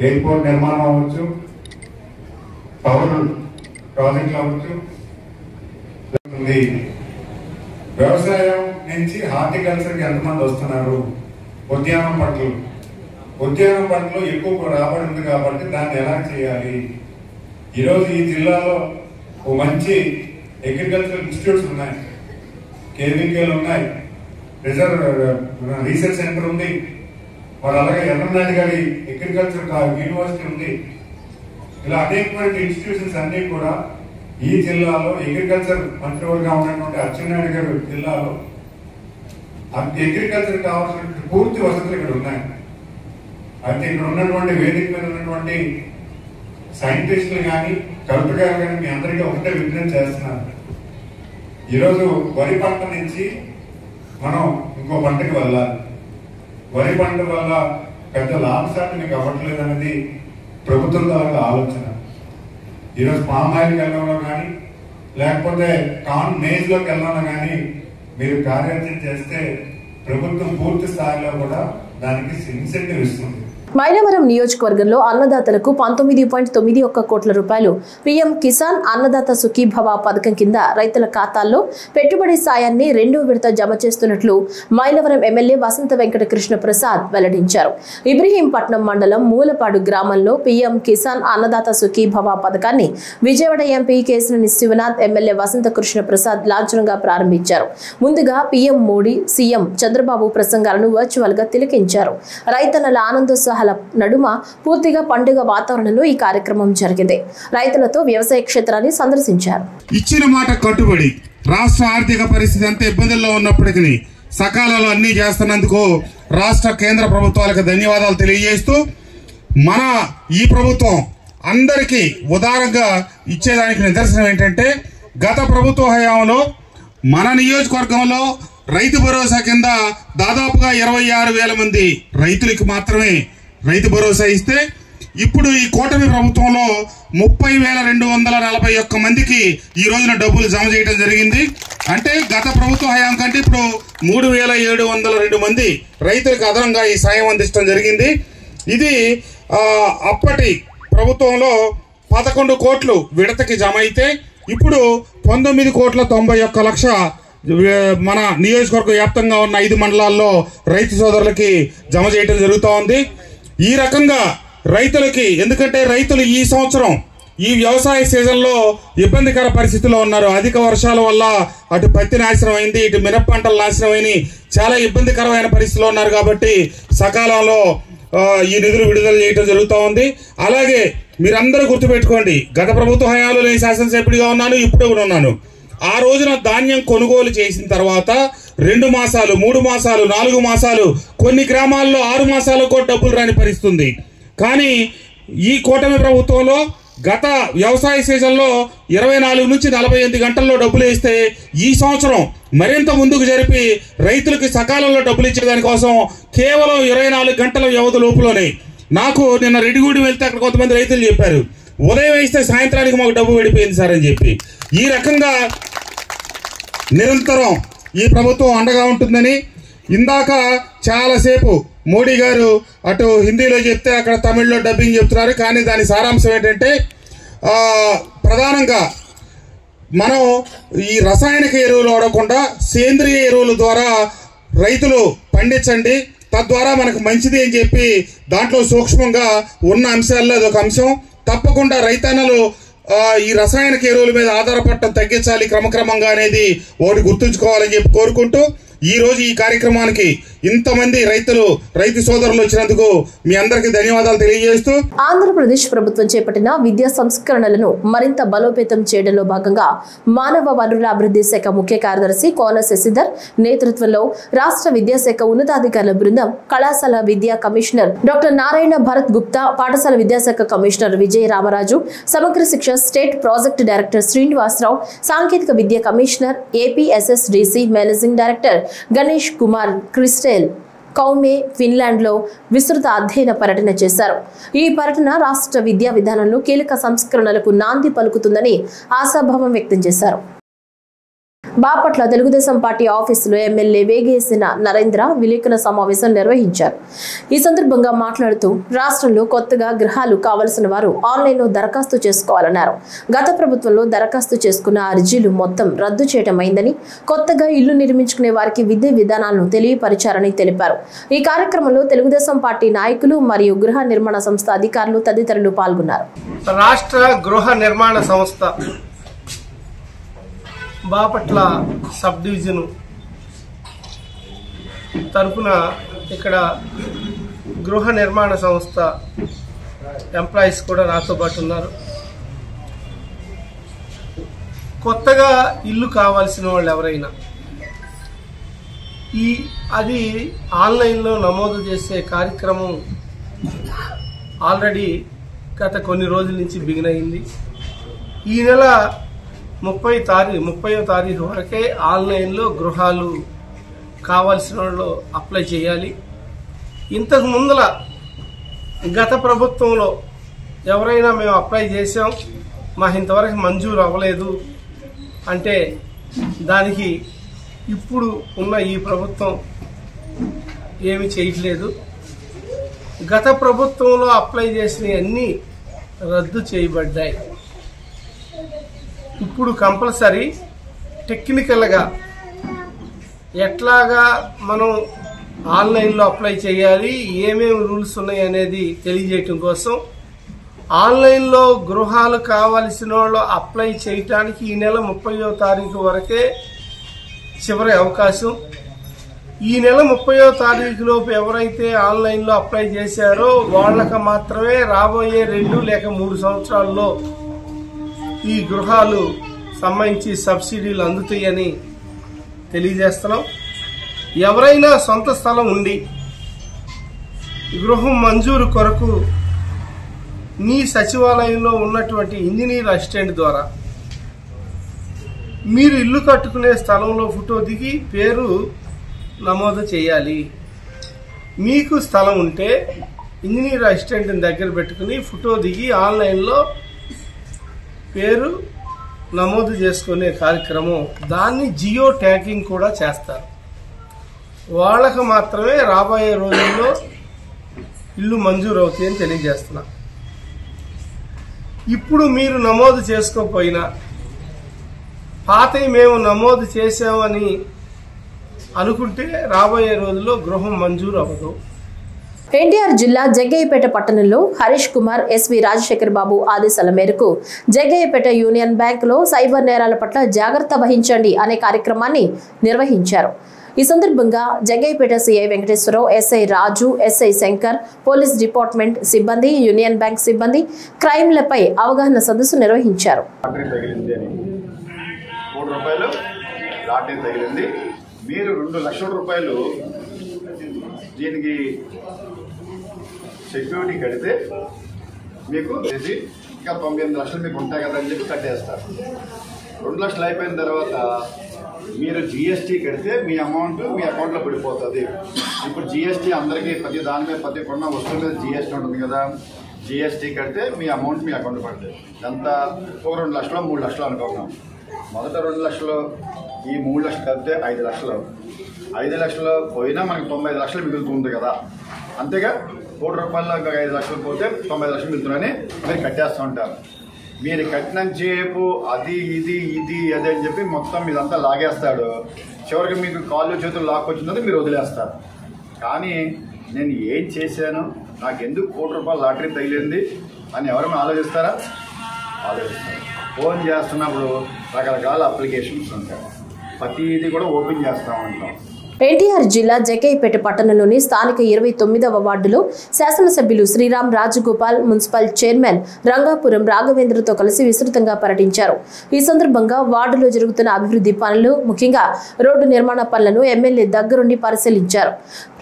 ఎయిర్పోర్ట్ నిర్మాణం అవ్వచ్చు, పవర్ ప్రాజెక్టులు అవ్వచ్చు. వ్యవసాయం నుంచి హార్టికల్చర్కి ఎంతమంది వస్తున్నారు? ఉద్యానం పంటలు ఎక్కువ రాబడి ఉంది కాబట్టి దాన్ని ఎలా చేయాలి? ఈరోజు ఈ జిల్లాలో ఓ మంచి అగ్రికల్చరల్ ఇన్స్టిట్యూట్స్ ఉన్నాయి, కేవీకేలు ఉన్నాయి, రీసెర్చ్ సెంటర్ ఉంది, మరి అలాగే ఎర్రనాయుడు గారి అగ్రికల్చర్ యూనివర్సిటీ ఉంది. ఇలా అనేకమైన ఇన్స్టిట్యూషన్స్ అన్ని కూడా ఈ జిల్లాలో అగ్రికల్చర్ మంత్రివర్గా ఉన్నటువంటి అచ్చెన్నాయుడు గారి జిల్లాలో అగ్రికల్చర్ కావాల్సిన పూర్తి వసతులు ఇక్కడ ఉన్నాయి. అయితే ఇక్కడ ఉన్నటువంటి వేదిక మీద ఉన్నటువంటి సైంటిస్టులు కానీ కలెక్టర్ గారు కానీ మీ అందరికీ ఒకటే విజ్ఞప్తి చేస్తున్నారు. ఈరోజు వరి పంట నుంచి మనం ఇంకో పంటకి వెళ్ళాలి. వరి పంట వల్ల పెద్ద లాభసాటి మీకు అవ్వట్లేదు అనేది ప్రభుత్వం ద్వారా ఆలోచన. ఈరోజు పామాయిల్కి వెళ్ళడంలో కానీ లేకపోతే కార్న్ మేజ్లోకి వెళ్ళడంలో కానీ మీరు కార్యాచరణ చేస్తే ప్రభుత్వం పూర్తి స్థాయిలో కూడా దానికి ఇన్సెంటివ్ ఇస్తుంది. మైలవరం నియోజకవర్గంలో అన్నదాతలకు 19.91 కోట్ల రూపాయలు పీఎం కిసాన్ అన్నదాత సుఖీభవ పథకం కింద రైతుల ఖాతాల్లో పెట్టుబడి సాయాన్ని 2వ విడత జమ చేస్తున్నట్లు మైలవరం ఎమ్మెల్యే వసంత వెంకట కృష్ణ ప్రసాద్ వెల్లడించారు. ఇబ్రహీంపట్నం మండలం మూలపాడు గ్రామంలో పీఎం కిసాన్ అన్నదాత సుఖీభవ పథకాన్ని విజయవాడ ఎంపీ కేశినేని శివనాథ్ ఎమ్మెల్యే వసంత కృష్ణ ప్రసాద్ లాంఛనంగా ప్రారంభించారు. ముందుగా పీఎం మోడీ, సీఎం చంద్రబాబు ప్రసంగాలను వర్చువల్ గా తిలకించారు. రైతన్నల ఆనందోత్సాహాల నడుమ పూర్తిగా పండుగ వాతావరణంలో ఈ కార్యక్రమం జరిగింది. రైతులతో వ్యవసాయ క్షేత్రాన్ని సందర్శించారు. ఇచ్చిన మాట కట్టుబడి రాష్ట్ర ఆర్థిక పరిస్థితి ఎంత ఇబ్బందుల్లో ఉన్నప్పటికీ సకాలంలో అన్ని చేస్తున్నందుకు రాష్ట్ర కేంద్ర ప్రభుత్వాలకు ధన్యవాదాలు తెలియజేస్తూ మన ఈ ప్రభుత్వం అందరికీ ఉదారంగా ఇచ్చేదానికి నిదర్శనం ఏంటంటే గత ప్రభుత్వ హయాంలో మన నియోజకవర్గంలో రైతు భరోసా కింద దాదాపుగా 26,000 మంది రైతులకు మాత్రమే రైతు భరోసా ఇస్తే ఇప్పుడు ఈ కూటమి ప్రభుత్వంలో 30,241 మందికి ఈ రోజున డబ్బులు జమ చేయడం జరిగింది. అంటే గత ప్రభుత్వ హయాం కంటే ఇప్పుడు 3,702 మంది రైతులకు అదనంగా ఈ సాయం అందించడం జరిగింది. ఇది అప్పటి ప్రభుత్వంలో 11 కోట్లు విడతకి జమ అయితే ఇప్పుడు 19,91,00,000 మన నియోజకవర్గ వ్యాప్తంగా ఉన్న 5 మండలాల్లో రైతు సోదరులకి జమ చేయడం జరుగుతూ ఉంది. ఈ రకంగా రైతులకి, ఎందుకంటే రైతులు ఈ సంవత్సరం ఈ వ్యవసాయ సీజన్లో ఇబ్బందికర పరిస్థితుల్లో ఉన్నారు. అధిక వర్షాల వల్ల అటు పత్తి నాశనం అయింది, ఇటు మినప పంటలు నాశనం అయినాయి, చాలా ఇబ్బందికరమైన పరిస్థితుల్లో ఉన్నారు. కాబట్టి సకాలంలో ఈ నిధులు విడుదల చేయడం జరుగుతూ ఉంది. అలాగే మీరందరూ గుర్తుపెట్టుకోండి, గత ప్రభుత్వ హయాంలో నేను శాసనసభ్యుడిగా ఉన్నాను, ఇప్పుడు కూడా ఉన్నాను. ఆ రోజున ధాన్యం కొనుగోలు చేసిన తర్వాత 2 మాసాలు 3 మాసాలు 4 మాసాలు కొన్ని గ్రామాల్లో 6 మాసాలు కూడా డబ్బులు రాని పరిస్థితుంది. కానీ ఈ కూటమి ప్రభుత్వంలో గత వ్యవసాయ సీజన్లో 24 నుంచి 48 గంటల్లో డబ్బులు వేస్తే ఈ సంవత్సరం మరింత ముందుకు జరిపి రైతులకి సకాలంలో డబ్బులు ఇచ్చేదానికోసం కేవలం 24 గంటల వ్యవధి లోపులోనే నాకు నిన్న రెడ్డిగూడి వెళ్తే అక్కడ కొంతమంది రైతులు చెప్పారు, ఉదయం వేస్తే సాయంత్రానికి మాకు డబ్బు పడిపోయింది సార్ అని చెప్పి. ఈ రకంగా నిరంతరం ఈ ప్రభుత్వం అండగా ఉంటుందని ఇందాక చాలాసేపు మోడీ గారు అటు హిందీలో చెప్తే అక్కడ తమిళ్లో డబ్బింగ్ చెప్తున్నారు. కానీ దాని సారాంశం ఏంటంటే ప్రధానంగా మనం ఈ రసాయనిక ఎరువులు వాడకుండా సేంద్రియ ఎరువుల ద్వారా రైతులు పండించండి, తద్వారా మనకు మంచిది అని చెప్పి దాంట్లో సూక్ష్మంగా ఉన్న అంశాల్లో అదొక అంశం. తప్పకుండా రైతన్నలు ఈ రసాయనిక ఎరువుల మీద ఆధారపడటం తగ్గించాలి క్రమక్రమంగా అనేది ఒకటి గుర్తుంచుకోవాలని చెప్పి కోరుకుంటూ ఈ రోజు ఈ కార్యక్రమానికి ఇంతమంది రైతు సోదరులు వచ్చినందుకు మీ అందరికీ ధన్యవాదాలు తెలియజేస్తూ ఆంధ్రప్రదేశ్ ప్రభుత్వం చేపట్టిన విద్యా సంస్కరణలను మరింత బలోపేతం చేయడంలో భాగంగా మానవ వనరుల అభివృద్ధి శాఖ ముఖ్య కార్యదర్శి కోన శశిధర్ నేతృత్వంలో రాష్ట్ర విద్యాశాఖ ఉన్నతాధికారుల బృందం, కళాశాల విద్యా కమిషనర్ డాక్టర్ నారాయణ భరత్ గుప్తా, పాఠశాల విద్యాశాఖ కమిషనర్ విజయ రామరాజు, సమగ్ర శిక్ష స్టేట్ ప్రాజెక్టు డైరెక్టర్ శ్రీనివాసరావు, సాంకేతిక విద్యా commissioner APSSDC managing director Ganesh Kumar క్రిస్టెల్ కౌమే ఫిన్లాండ్లో విస్తృత అధ్యయన పర్యటన చేశారు. ఈ పర్యటన రాష్ట్ర విద్యా విధానంలో కీలక సంస్కరణలకు నాంది పలుకుతుందని ఆశాభావం వ్యక్తం చేశారు. బాపట్ల తెలుగుదేశం పార్టీ ఆఫీసులో ఎమ్మెల్యే వేగేసిన నరేంద్ర విలేకరుల సమావేశం నిర్వహించారు. ఈ సందర్భంగా మాట్లాడుతూ రాష్ట్రంలో కొత్తగా గృహాలు కావలసిన వారు ఆన్లైన్లో దరఖాస్తు చేసుకోవాలన్నారు. గత ప్రభుత్వంలో దరఖాస్తు చేసుకున్న అర్జీలు మొత్తం రద్దు చేయటమైందని, కొత్తగా ఇల్లు నిర్మించుకునే వారికి విద్యా విధానాలను తెలియపరిచారని తెలిపారు. ఈ కార్యక్రమంలో తెలుగుదేశం పార్టీ నాయకులు మరియు గృహ నిర్మాణ సంస్థ అధికారులు తదితరులు పాల్గొన్నారు. రాష్ట్ర గృహ నిర్మాణ సంస్థ బాపట్ల సబ్ డివిజన్ తరఫున ఇక్కడ గృహ నిర్మాణ సంస్థ ఎంప్లాయీస్ కూడా నాతో పాటు ఉన్నారు. కొత్తగా ఇల్లు కావాల్సిన వాళ్ళు ఎవరైనా అది ఆన్లైన్లో నమోదు చేసే కార్యక్రమం ఆల్రెడీ గత కొన్ని రోజుల నుంచి బిగిన్ అయింది. ఈ నెల 30వ తారీఖు వరకే ఆన్లైన్లో గృహాలు కావాల్సిన వాళ్ళు అప్లై చేయాలి. ఇంతకు ముందల గత ప్రభుత్వంలో ఎవరైనా మేము అప్లై చేసాం, మా ఇంతవరకు మంజూరు అవ్వలేదు అంటే దానికి ఇప్పుడు ఉన్న ఈ ప్రభుత్వం ఏమి చేయట్లేదు. గత ప్రభుత్వంలో అప్లై చేసినవన్నీ రద్దు చేయబడ్డాయి. ఇప్పుడు కంపల్సరీ టెక్నికల్గా ఎట్లాగా మనం ఆన్లైన్లో అప్లై చేయాలి, ఏమేమి రూల్స్ ఉన్నాయి అనేది తెలియజేయటం కోసం ఆన్లైన్లో గృహాలు కావలసిన వాళ్ళు అప్లై చేయటానికి ఈ నెల 30వ తారీఖు వరకే చివరి అవకాశం. ఈ నెల 30వ తారీఖులోపు ఎవరైతే ఆన్లైన్లో అప్లై చేశారో వాళ్ళకి మాత్రమే రాబోయే 2 లేక 3 సంవత్సరాల్లో ఈ గృహాలు సంబంధించి సబ్సిడీలు అందుతాయని తెలియజేస్తున్నాం. ఎవరైనా సొంత స్థలం ఉండి గృహం మంజూరు కొరకు మీ సచివాలయంలో ఉన్నటువంటి ఇంజనీర్ అసిస్టెంట్ ద్వారా మీరు ఇల్లు కట్టుకునే స్థలంలో ఫోటో దిగి పేరు నమోదు చేయాలి. మీకు స్థలం ఉంటే ఇంజనీర్ అసిస్టెంట్ని దగ్గర పెట్టుకుని ఫోటో దిగి ఆన్లైన్లో పేరు నమోదు చేసుకునే కార్యక్రమం, దాన్ని జియో ట్యాగింగ్ కూడా చేస్తారు. వాళ్ళకు మాత్రమే రాబోయే రోజుల్లో ఇల్లు మంజూరు అవుతాయని తెలియజేస్తున్నా. ఇప్పుడు మీరు నమోదు చేసుకోకపోయినా పాతవి మేము నమోదు చేసామని అనుకుంటే రాబోయే రోజుల్లో గృహం మంజూరు అవ్వదు. ఎన్టీఆర్ జిల్లా జగ్గయ్యపేట పట్టణంలో హరీష్ కుమార్, ఎస్వి రాజశేఖర్ బాబు ఆదేశాల మేరకు జగ్గయ్యపేట యూనియన్ బ్యాంకులో సైబర్ నేరాల పట్ల జాగ్రత్త వహించండి అనే కార్యక్రమాన్ని నిర్వహించారు. ఈ సందర్భంగా జగ్గయ్యపేట సిఐ వెంకటేశ్వరరావు, ఎస్ఐ రాజు, ఎస్ఐ శంకర్, పోలీస్ డిపార్ట్మెంట్ సిబ్బంది, యూనియన్ బ్యాంక్ సిబ్బంది క్రైమ్లపై అవగాహన సదస్సు నిర్వహించారు. మీరు 2 లక్షల రూపాయలు దీనికి సెక్యూరిటీ కడితే మీకు ఇది ఇంకా 98 లక్షలు మీకు ఉంటాయి కదా అని చెప్పి కట్టేస్తారు. 2 లక్షలు అయిపోయిన తర్వాత మీరు జిఎస్టీ కడితే మీ అమౌంట్ మీ అకౌంట్లో పడిపోతుంది. ఇప్పుడు జిఎస్టీ అందరికీ ప్రతి దాని మీద ప్రతి కొన్న వస్తువు మీద జిఎస్టీ ఉంటుంది కదా, జిఎస్టీ కడితే మీ అమౌంట్ మీ అకౌంట్ పడుతుంది. ఎంత ఒక 2 లక్షలు 3 లక్షలు అనుకున్నాం. మొదట 2 లక్షలు, ఈ 3 లక్షలు కలిపితే 5 లక్షలు. 5 లక్షలు పోయినా మనకి 95 లక్షలు మిగులుతుంది కదా, అంతేగా. 1 కోటి రూపాయల్లో ఇంకా 5 లక్షలు పోతే 90 లక్షలు మిగులుతున్నాయని మీరు కట్టేస్తూ ఉంటారు. మీరు కట్టినంతసేపు అది ఇది అది అని చెప్పి మొత్తం మీదంతా లాగేస్తాడు. చివరికి మీకు కాళ్ళు చేతులు లాక్కొచ్చినది మీరు వదిలేస్తారు. కానీ నేను ఏం చేశాను, నాకు ఎందుకు 1 కోటి రూపాయలు లాటరీ తగిలింది అని ఎవరైనా ఆలోచిస్తారా? ఆలోచిస్తారు. ఫోన్ చేస్తున్నప్పుడు రకరకాల అప్లికేషన్స్ ఉంటాయి, ప్రతిదీ కూడా ఓపెన్ చేస్తూ ఉంటాం. ఎన్టీఆర్ జిల్లా జగ్గయ్యపేట పట్టణంలోని స్థానిక 29వ వార్డులో శాసనసభ్యులు శ్రీరామ్ రాజగోపాల్, మున్సిపల్ చైర్మన్ రంగాపురం రాఘవేంద్రతో కలిసి విస్తృతంగా పర్యటించారు. ఈ సందర్భంగా వార్డులో జరుగుతున్న అభివృద్ధి పనులు, ముఖ్యంగా రోడ్డు నిర్మాణ పనులను ఎమ్మెల్యే దగ్గరుండి పరిశీలించారు.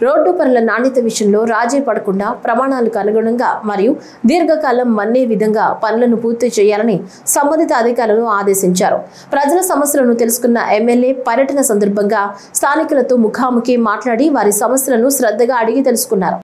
రోడ్డు పనుల నాణ్యత విషయంలో రాజీ పడకుండా ప్రమాణాలకు అనుగుణంగా మరియు దీర్ఘకాలం మన్నే విధంగా పనులను పూర్తి చేయాలని సంబంధిత అధికారులను ఆదేశించారు. ప్రజల సమస్యలను తెలుసుకున్న ఎమ్మెల్యే పర్యటన సందర్భంగా స్థానికులతో ముఖాముఖి మాట్లాడి వారి సమస్యలను శ్రద్ధగా అడిగి తెలుసుకున్నారు.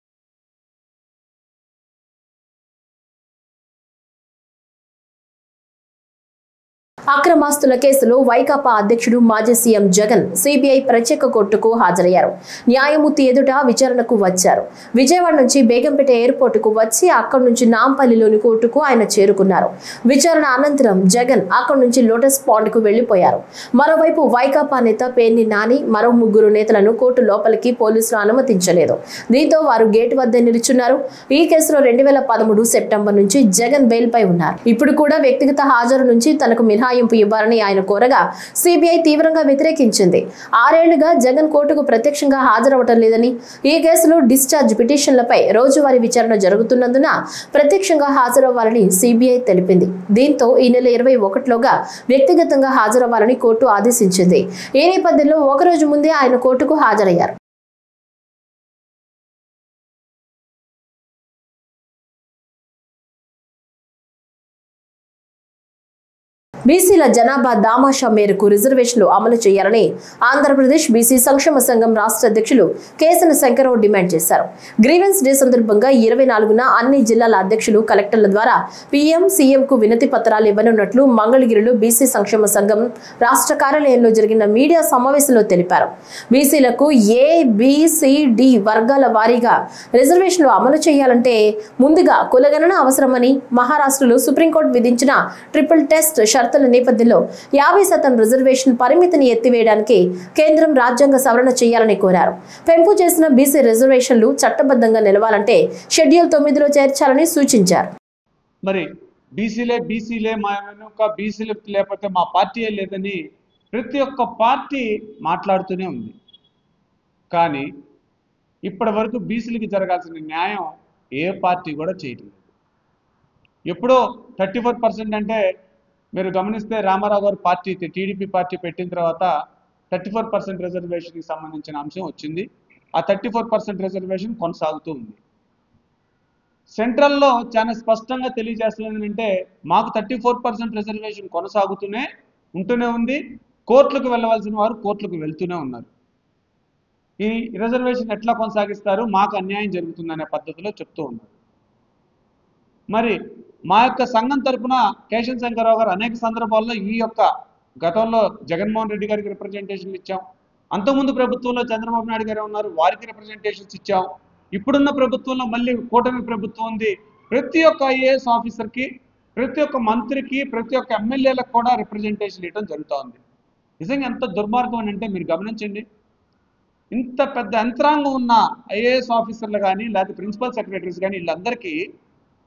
అక్రమాస్తుల కేసులో వైకాపా అధ్యక్షుడు మాజీ సీఎం జగన్ సిబిఐ ప్రత్యేక కోర్టుకు హాజరయ్యారు. న్యాయమూర్తి ఎదుట విచారణకు వచ్చారు. విజయవాడ నుంచి బేగంపేట ఎయిర్పోర్టుకు వచ్చి అక్కడి నుంచి నాంపల్లిలోని కోర్టుకు ఆయన చేరుకున్నారు. విచారణ అనంతరం జగన్ అక్కడి నుంచి లోటస్ పాండ్ కు వెళ్లిపోయారు. మరోవైపు వైకాపా నేత పేర్ని నాని మరో 3 నేతలను కోర్టు లోపలికి పోలీసులు అనుమతించలేదు. దీంతో వారు గేటు వద్ద నిలుచున్నారు. ఈ కేసులో 2013 సెప్టెంబర్ నుంచి జగన్ బెయిల్ పై ఉన్నారు. ఇప్పుడు కూడా వ్యక్తిగత హాజరు నుంచి తనకు మినహాయింపు ఇవ్వాలని ఆయన కోరగా సిబిఐ తీవ్రంగా వ్యతిరేకించింది. 6 ఏళ్లుగా జగన్ కోర్టుకు ప్రత్యక్షంగా హాజరవటం లేదని, ఈ కేసులో డిశ్చార్జ్ పిటిషన్లపై రోజువారీ విచారణ జరుగుతున్నందున ప్రత్యక్షంగా హాజరవ్వాలని సిబిఐ తెలిపింది. దీంతో ఈ నెల 21లోగా వ్యక్తిగతంగా హాజరవ్వాలని కోర్టు ఆదేశించింది. ఈ నేపథ్యంలో ఒకరోజు ముందే ఆయన కోర్టుకు హాజరయ్యారు. బీసీల జనాభా దామాషా మేరకు రిజర్వేషన్లు అమలు చేయాలని ఆంధ్రప్రదేశ్ బీసీ సంక్షేమ సంఘం రాష్ట్ర అధ్యక్షులు కేసన శంకరరావు డిమాండ్ చేశారు. గ్రీవెన్స్ డే సందర్భంగా 24న అన్ని జిల్లాల అధ్యక్షులు కలెక్టర్ల ద్వారా పీఎం సీఎం కు వినతి పత్రాలు ఇవ్వనున్నట్లు మంగళగిరిలో బీసీ సంక్షేమ సంఘం రాష్ట్ర కార్యాలయంలో జరిగిన మీడియా సమావేశంలో తెలిపారు. బీసీలకు ABCD వర్గాల వారీగా రిజర్వేషన్లు అమలు చేయాలంటే ముందుగా కులగణన అవసరమని, మహారాష్ట్రలో సుప్రీంకోర్టు విధించిన ట్రిపుల్ టెస్ట్ షరతుల నేపథ్యంలో 50% రిజర్వేషన్ పరిమితిని ఎత్తివేయడానికి కేంద్రం రాజ్యాంగ సవరణ చేయాలని కోరారు. పెంపు చేసిన బీసీ రిజర్వేషన్లు చట్టబద్ధంగా నిలవాలంటే షెడ్యూల్ 9లో చేర్చాలని సూచించారు. మరి బీసీలే మా వెనుక బీసీలు లేకపోతే మా పార్టీ లేదని ప్రతి ఒక్క పార్టీ మాట్లాడుతూనే ఉంది. కానీ ఇప్పటి వరకు బీసీలకి జరగాల్సిన న్యాయం ఏ పార్టీ కూడా చేయట్లేదు. ఎప్పుడో 34% అంటే మీరు గమనిస్తే రామారావు గారు పార్టీ టీడీపీ పార్టీ పెట్టిన తర్వాత 34% రిజర్వేషన్కి సంబంధించిన అంశం వచ్చింది. ఆ 34% రిజర్వేషన్ కొనసాగుతూ ఉంది. సెంట్రల్లో చాలా స్పష్టంగా తెలియజేస్తుంది అంటే మాకు 34% రిజర్వేషన్ ఉంటూనే ఉంది. కోర్టులకు వెళ్ళవలసిన వారు కోర్టులకు వెళ్తూనే ఉన్నారు. ఈ రిజర్వేషన్ ఎట్లా కొనసాగిస్తారు, మాకు అన్యాయం జరుగుతుందనే పద్ధతిలో చెప్తూ ఉన్నారు. మరి మా యొక్క సంఘం తరఫున కేశవ శంకరరావు గారు అనేక సందర్భాల్లో ఈ యొక్క గతంలో జగన్మోహన్ రెడ్డి గారికి రిప్రజెంటేషన్లు ఇచ్చాం. అంతకుముందు ప్రభుత్వంలో చంద్రబాబు నాయుడు గారు ఉన్నారు, వారికి రిప్రజెంటేషన్స్ ఇచ్చాం. ఇప్పుడున్న ప్రభుత్వంలో మళ్ళీ కూటమి ప్రభుత్వం ఉంది. ప్రతి ఒక్క ఐఏఎస్ ఆఫీసర్కి, ప్రతి ఒక్క మంత్రికి, ప్రతి ఒక్క ఎమ్మెల్యేలకు కూడా రిప్రజెంటేషన్ ఇవ్వడం జరుగుతూ ఉంది. నిజంగా ఎంత దుర్మార్గం అంటే మీరు గమనించండి. ఇంత పెద్ద యంత్రాంగం ఉన్న ఐఏఎస్ ఆఫీసర్లు కానీ లేకపోతే ప్రిన్సిపల్ సెక్రటరీస్ కానీ వీళ్ళందరికీ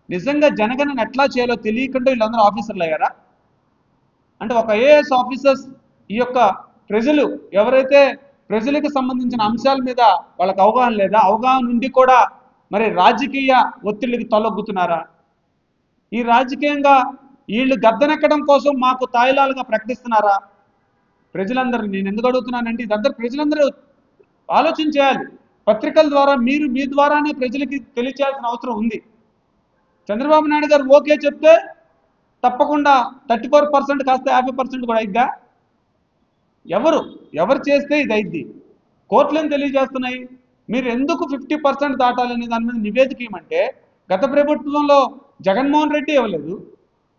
నిజంగా జనగణన ఎట్లా చేయాలో తెలియకుండా వీళ్ళందరూ ఆఫీసర్లు అయ్యారా? అంటే ఒక ఐఏఎస్ ఆఫీసర్స్ ఈ యొక్క ప్రజలు ఎవరైతే ప్రజలకు సంబంధించిన అంశాల మీద వాళ్ళకి అవగాహన లేదా, అవగాహన నుండి కూడా మరి రాజకీయ ఒత్తిడికి తలొగ్గుతున్నారా? ఈ రాజకీయంగా వీళ్ళు గద్దెనెక్కడం కోసం మాకు తాయిలాలుగా ప్రకటిస్తున్నారా? ప్రజలందరూ నేను ఎందుకు అడుగుతున్నానంటే ఇదందరూ ప్రజలందరూ ఆలోచించేయాలి. పత్రికల ద్వారా మీ ద్వారానే ప్రజలకి తెలియచేయాల్సిన అవసరం ఉంది. చంద్రబాబు నాయుడు గారు ఓకే చెప్తే తప్పకుండా 34% కాస్త 50% కూడా అయిద్దా? ఎవరు చేస్తే ఇది అయిద్ది? కోర్టులను తెలియజేస్తున్నాయి. మీరు ఎందుకు 50% దాటాలనే దాని మీద నివేదిక ఇవ్వమంటే గత ప్రభుత్వంలో జగన్మోహన్ రెడ్డి ఇవ్వలేదు.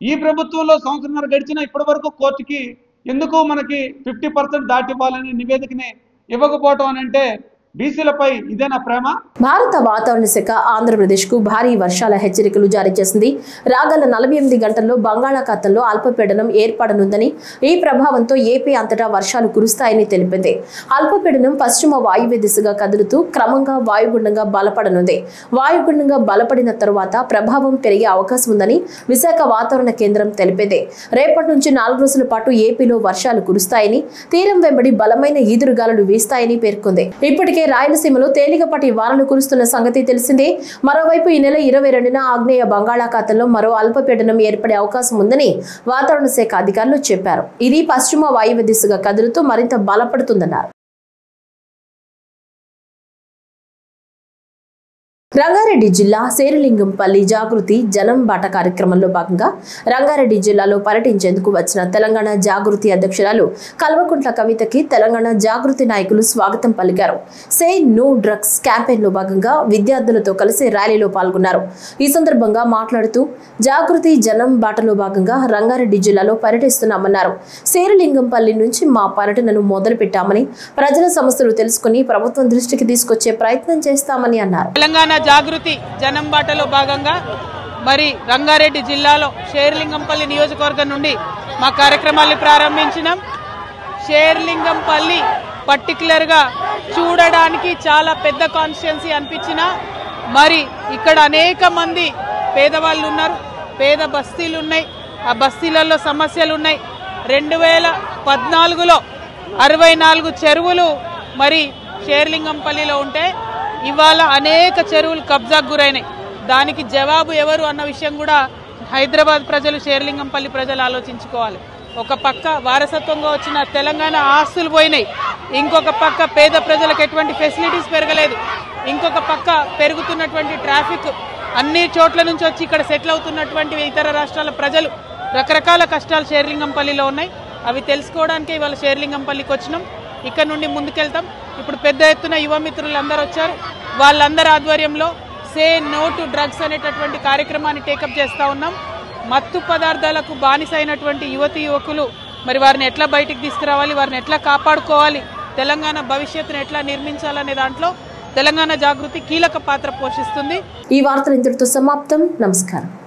ఈ ప్రభుత్వంలో సంవత్సరంన్నర గడిచినా ఇప్పటి వరకు కోర్టుకి ఎందుకు మనకి 50% దాటివ్వాలనే నివేదికని ఇవ్వకపోవటం అని అంటే బీసీలపై ఇదేనా ప్రేమ? భారత వాతావరణ శాఖ ఆంధ్రప్రదేశ్కు భారీ వర్షాల హెచ్చరికలు జారీ చేసింది. రాగల 48 గంటల్లో బంగాళాఖాతంలో అల్పపీడనం ఏర్పడనుందని, ఈ ప్రభావంతో ఏపీ అంతటా వర్షాలు కురుస్తాయని తెలిపింది. అల్పపీడనం పశ్చిమ వాయువ్య దిశగా కదులుతూ క్రమంగా వాయుగుండంగా బలపడనుంది. వాయుగుండంగా బలపడిన తరువాత ప్రభావం పెరిగే అవకాశం ఉందని విశాఖ వాతావరణ కేంద్రం తెలిపింది. రేపటి నుంచి 4 రోజుల పాటు ఏపీలో వర్షాలు కురుస్తాయని, తీరం వెంబడి బలమైన ఈదురుగాలులు వీస్తాయని పేర్కొంది. ఇప్పటికే రాయలసీమలో తేలికపాటి వానలు కురుస్తున్న సంగతి తెలిసిందే. మరోవైపు ఈ నెల 22న ఆగ్నేయ బంగాళాఖాతంలో మరో అల్పపీడనం ఏర్పడే అవకాశం ఉందని వాతావరణ శాఖ అధికారులు చెప్పారు. ఇది పశ్చిమ వాయువ్య దిశగా కదులుతూ మరింత బలపడుతుందన్నారు. రంగారెడ్డి జిల్లా శేరిలింగంపల్లి జాగృతి జనం బాట కార్యక్రమంలో భాగంగా రంగారెడ్డి జిల్లాలో పర్యటించేందుకు వచ్చిన తెలంగాణ జాగృతి అధ్యక్షురాలు కల్వకుంట్ల కవితకి తెలంగాణ జాగృతి నాయకులు స్వాగతం పలికారు. సే నో డ్రగ్స్ క్యాంపెయిన్ లో భాగంగా విద్యార్థులతో కలిసి ర్యాలీలో పాల్గొన్నారు. ఈ సందర్భంగా మాట్లాడుతూ జాగృతి జనం బాటలో భాగంగా రంగారెడ్డి జిల్లాలో పర్యటిస్తున్నామన్నారు. శేరిలింగంపల్లి నుంచి మా పర్యటనను మొదలు పెట్టామని, ప్రజల సమస్యలు తెలుసుకుని ప్రభుత్వం దృష్టికి తీసుకొచ్చే ప్రయత్నం చేస్తామని అన్నారు. జాగృతి జనం బాటలో భాగంగా మరి రంగారెడ్డి జిల్లాలో శేరిలింగంపల్లి నియోజకవర్గం నుండి మా కార్యక్రమాన్ని ప్రారంభించినాం. శేరిలింగంపల్లి పర్టికులర్గా చూడడానికి చాలా పెద్ద కాన్స్టిట్యుయెన్సీ అనిపించినా మరి ఇక్కడ అనేక మంది పేదవాళ్ళు ఉన్నారు, పేద బస్తీలు ఉన్నాయి, ఆ బస్తీలలో సమస్యలు ఉన్నాయి. 2014లో 64 చెరువులు మరి శేరిలింగంపల్లిలో ఉంటే ఇవాళ అనేక చెరువులు కబ్జాకు గురైనాయి. దానికి జవాబు ఎవరు అన్న విషయం కూడా హైదరాబాద్ ప్రజలు, శేరిలింగంపల్లి ప్రజలు ఆలోచించుకోవాలి. ఒక పక్క వారసత్వంగా వచ్చిన తెలంగాణ ఆస్తులు పోయినాయి, ఇంకొక పక్క పేద ప్రజలకు ఎటువంటి ఫెసిలిటీస్ పెరగలేదు, ఇంకొక పక్క పెరుగుతున్నటువంటి ట్రాఫిక్, అన్ని చోట్ల నుంచి వచ్చి ఇక్కడ సెటిల్ అవుతున్నటువంటి ఇతర రాష్ట్రాల ప్రజలు రకరకాల కష్టాలు శేరిలింగంపల్లిలో ఉన్నాయి. అవి తెలుసుకోవడానికే ఇవాళ శేరిలింగంపల్లికి వచ్చినాం. ఇక్కడ నుండి ముందుకెళ్తాం. ఇప్పుడు పెద్ద ఎత్తున యువ మిత్రులు అందరూ వచ్చారు. వాళ్ళందరి ఆధ్వర్యంలో సే నో టు డ్రగ్స్ అనేటటువంటి కార్యక్రమాన్ని టేకప్ చేస్తూ ఉన్నాం. మత్తు పదార్థాలకు బానిస అయినటువంటి యువతి యువకులు మరి వారిని ఎట్లా బయటికి తీసుకురావాలి, వారిని ఎట్లా కాపాడుకోవాలి, తెలంగాణ భవిష్యత్తును ఎట్లా నిర్మించాలనే దాంట్లో తెలంగాణ జాగృతి కీలక పాత్ర పోషిస్తుంది. ఈ వార్తలు ఇంతటితో సమాప్తం. నమస్కారం.